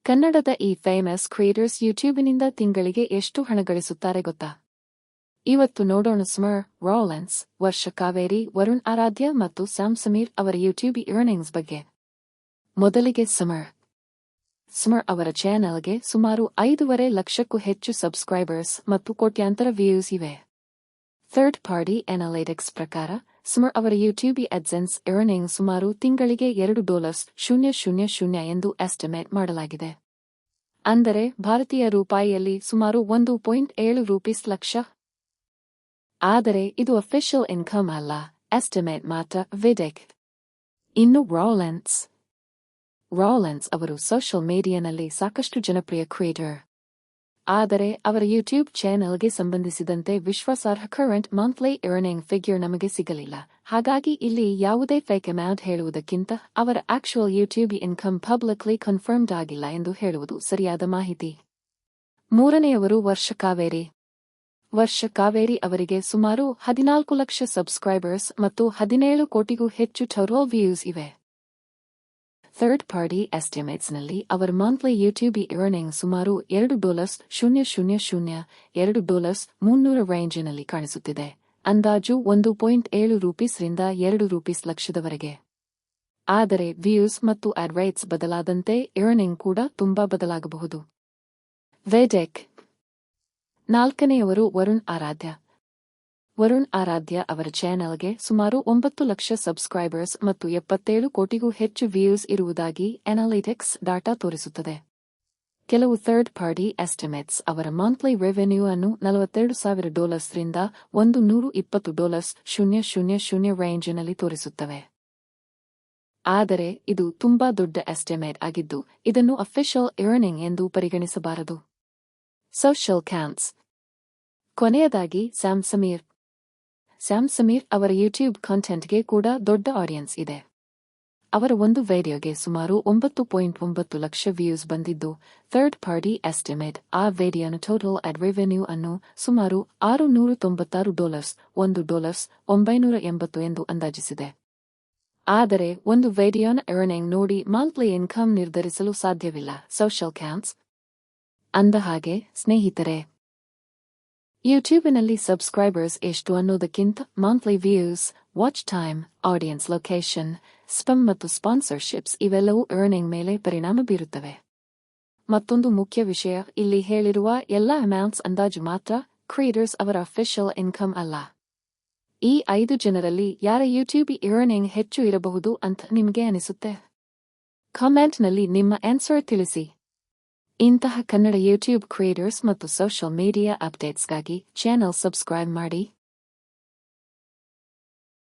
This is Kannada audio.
ಕನ್ನಡದ ಈ ಫೇಮಸ್ ಕ್ರಿಯೇಟರ್ಸ್ ಯೂಟ್ಯೂಬಿನಿಂದ ತಿಂಗಳಿಗೆ ಎಷ್ಟು ಹಣ ಗಳಿಸುತ್ತಾರೆ ಗೊತ್ತಾ? ಇವತ್ತು ನೋಡೋಣ. ಸ್ಮರ್ ರಾಲೆನ್ಸ್, ವರ್ಷ ಕಾವೇರಿ, ವರುಣ್ ಆರಾಧ್ಯ ಮತ್ತು ಸ್ಯಾಮ್ ಸಮೀರ್ ಅವರ ಯೂಟ್ಯೂಬ್ ಅರ್ನಿಂಗ್ಸ್ ಬಗ್ಗೆ. ಮೊದಲಿಗೆ ಸ್ಮರ್ ಅವರ ಚಾನೆಲ್ಗೆ ಸುಮಾರು 5.5 ಲಕ್ಷಕ್ಕೂ ಹೆಚ್ಚು ಸಬ್ಸ್ಕ್ರೈಬರ್ಸ್ ಮತ್ತು ಕೋಟ್ಯಾಂತರ ವ್ಯೂಸ್ ಇವೆ. ಥರ್ಡ್ ಪಾರ್ಟಿ ಅನಾಲಿಟಿಕ್ಸ್ ಪ್ರಕಾರ ಸ್ಮರ್ ಅವರ ಯೂಟ್ಯೂಬ್ ಅಡ್ಸೆನ್ಸ್ ಅರ್ನಿಂಗ್ ಸುಮಾರು ತಿಂಗಳಿಗೆ $2.000 ಎಂದು ಎಸ್ಟಿಮೇಟ್ ಮಾಡಲಾಗಿದೆ. ಅಂದರೆ ಭಾರತೀಯ ರೂಪಾಯಿಯಲ್ಲಿ ಸುಮಾರು 1.7 ಲಕ್ಷ. ಆದರೆ ಇದು ಅಫಿಷಿಯಲ್ ಇನ್ಕಮ್ ಅಲ್ಲ, ಎಸ್ಟಿಮೇಟ್ ಮಾತ್ರ. ಇನ್ನು ರಾಲೆನ್ಸ್ ಅವರು ಸೋಷಿಯಲ್ ಮೀಡಿಯಾನಲ್ಲಿ ಸಾಕಷ್ಟು ಜನಪ್ರಿಯ ಕ್ರಿಯೇಟರ್. ಆದರೆ ಅವರ ಯೂಟ್ಯೂಬ್ ಚಾನೆಲ್ಗೆ ಸಂಬಂಧಿಸಿದಂತೆ ವಿಶ್ವಾಸಾರ್ಹ ಕರೆಂಟ್ ಮಂತ್ಲಿ ಅರ್ನಿಂಗ್ ಫಿಗ್ಯೂರ್ ನಮಗೆ ಸಿಗಲಿಲ್ಲ. ಹಾಗಾಗಿ ಇಲ್ಲಿ ಯಾವುದೇ ಫೇಕ್ ಅಮೌಂಟ್ ಹೇಳುವುದಕ್ಕಿಂತ ಅವರ actual YouTube income publicly confirmed ಆಗಿಲ್ಲ ಎಂದು ಹೇಳುವುದು ಸರಿಯಾದ ಮಾಹಿತಿ. ಮೂರನೆಯವರು ವರ್ಷ ಕಾವೇರಿ ಅವರಿಗೆ ಸುಮಾರು 14 ಲಕ್ಷ ಸಬ್ಸ್ಕ್ರೈಬರ್ಸ್ ಮತ್ತು 17 ಕೋಟಿಗೂ ಹೆಚ್ಚು ಟೋಟಲ್ ವ್ಯೂಸ್ ಇವೆ. ಥರ್ಡ್ ಪಾರ್ಟಿ ಎಸ್ಟಿಮೇಟ್ಸ್ನಲ್ಲಿ ಅವರ ಮಂತ್ಲಿ ಯೂಟ್ಯೂಬ್ ಅರ್ನಿಂಗ್ ಸುಮಾರು $2.000-2.300 ರೇಂಜಿನಲ್ಲಿ ಕಾಣಿಸುತ್ತಿದೆ. ಅಂದಾಜು $1.7 ರಿಂದ $2 ಲಕ್ಷದವರೆಗೆ. ಆದರೆ ವ್ಯೂಸ್ ಮತ್ತು ಆಡ್ ರೇಟ್ಸ್ ಬದಲಾದಂತೆ ಅರ್ನಿಂಗ್ ಕೂಡ ತುಂಬಾ ಬದಲಾಗಬಹುದು. ನಾಲ್ಕನೆಯವರು ವರುಣ್ ಆರಾಧ್ಯ ಅವರ ಚಾನೆಲ್ಗೆ ಸುಮಾರು 9 ಲಕ್ಷ ಸಬ್ಸ್ಕ್ರೈಬರ್ಸ್ ಮತ್ತು 77 ಕೋಟಿಗೂ ಹೆಚ್ಚು ವ್ಯೂಸ್ ಇರುವುದಾಗಿ ಅನಾಲಿಟಿಕ್ಸ್ ಡಾಟಾ ತೋರಿಸುತ್ತದೆ. ಕೆಲವು ಥರ್ಡ್ ಪಾರ್ಟಿ ಎಸ್ಟಿಮೇಟ್ಸ್ ಅವರ ಮಂತ್ಲಿ ರೆವೆನ್ಯೂ ಅನ್ನು $42,000 ರಿಂದ $120,000 ರೇಂಜಿನಲ್ಲಿ ತೋರಿಸುತ್ತವೆ. ಆದರೆ ಇದು ತುಂಬಾ ದೊಡ್ಡ ಎಸ್ಟಿಮೇಟ್ ಆಗಿದ್ದು ಇದನ್ನು ಅಫಿಷಿಯಲ್ ಅರ್ನಿಂಗ್ ಎಂದು ಪರಿಗಣಿಸಬಾರದು. Social cans. ಕೊನೆಯದಾಗಿ ಸ್ಯಾಮ್ ಸಮೀರ್ ಅವರ ಯೂಟ್ಯೂಬ್ ಕಾಂಟೆಂಟ್ಗೆ ಕೂಡ ದೊಡ್ಡ ಆಡಿಯನ್ಸ್ ಇದೆ. ಅವರ ಒಂದು ವಿಡಿಯೋಗೆ ಸುಮಾರು 9.9 ಲಕ್ಷ ವ್ಯೂಸ್ ಬಂದಿದ್ದು, ಥರ್ಡ್ ಪಾರ್ಟಿ ಎಸ್ಟಿಮೇಟ್ ಆ ವಿಡಿಯೋನ ಟೋಟಲ್ ಆಡ್ ರೆವೆನ್ಯೂ ಅನ್ನು ಸುಮಾರು $696, $1,980 ಎಂದು ಅಂದಾಜಿಸಿದೆ. ಆದರೆ ಒಂದು ವಿಡಿಯೋನ ಅರ್ನಿಂಗ್ ನೋಡಿ ಮಂತ್ಲಿ ಇನ್ಕಮ್ ನಿರ್ಧರಿಸಲು ಸಾಧ್ಯವಿಲ್ಲ. Social cans. ಅಂದಹಾಗೆ ಸ್ನೇಹಿತರೆ, ಯೂಟ್ಯೂಬಿನಲ್ಲಿ ಸಬ್ಸ್ಕ್ರೈಬರ್ಸ್ ಎಷ್ಟು ಅನ್ನೋದಕ್ಕಿಂತ monthly views, watch time, audience location, ಸ್ಪಮ್ ಮತ್ತು ಸ್ಪಾನ್ಸರ್ಶಿಪ್ಸ್ ಇವೆಲ್ಲವೂ ಅರ್ನಿಂಗ್ ಮೇಲೆ ಪರಿಣಾಮ ಬೀರುತ್ತವೆ. ಮತ್ತೊಂದು ಮುಖ್ಯ ವಿಷಯ, ಇಲ್ಲಿ ಹೇಳಿರುವ ಎಲ್ಲಾ ಅಮೌಂಟ್ಸ್ ಅಂದಾಜು ಮಾತ್ರ, ಕ್ರಿಯೇಟರ್ಸ್ ಅವರ ಅಫಿಷಿಯಲ್ ಇನ್ಕಮ್ ಅಲ್ಲ. ಈ 5 ಜನರಲ್ಲಿ ಯಾರ ಯೂಟ್ಯೂಬ್ ಅರ್ನಿಂಗ್ ಹೆಚ್ಚು ಇರಬಹುದು ಅಂತ ನಿಮಗೆ ಅನಿಸುತ್ತೆ? ಕಾಮೆಂಟ್ನಲ್ಲಿ ನಿಮ್ಮ ಆನ್ಸರ್ ತಿಳಿಸಿ. ಇಂತಹ ಕನ್ನಡ ಯೂಟ್ಯೂಬ್ ಕ್ರಿಯೇಟರ್ಸ್ ಮತ್ತು ಸೋಷಿಯಲ್ ಮೀಡಿಯಾ ಅಪ್ಡೇಟ್ಸ್ಗಾಗಿ ಚಾನೆಲ್ ಸಬ್ಸ್ಕ್ರೈಬ್ ಮಾಡಿ.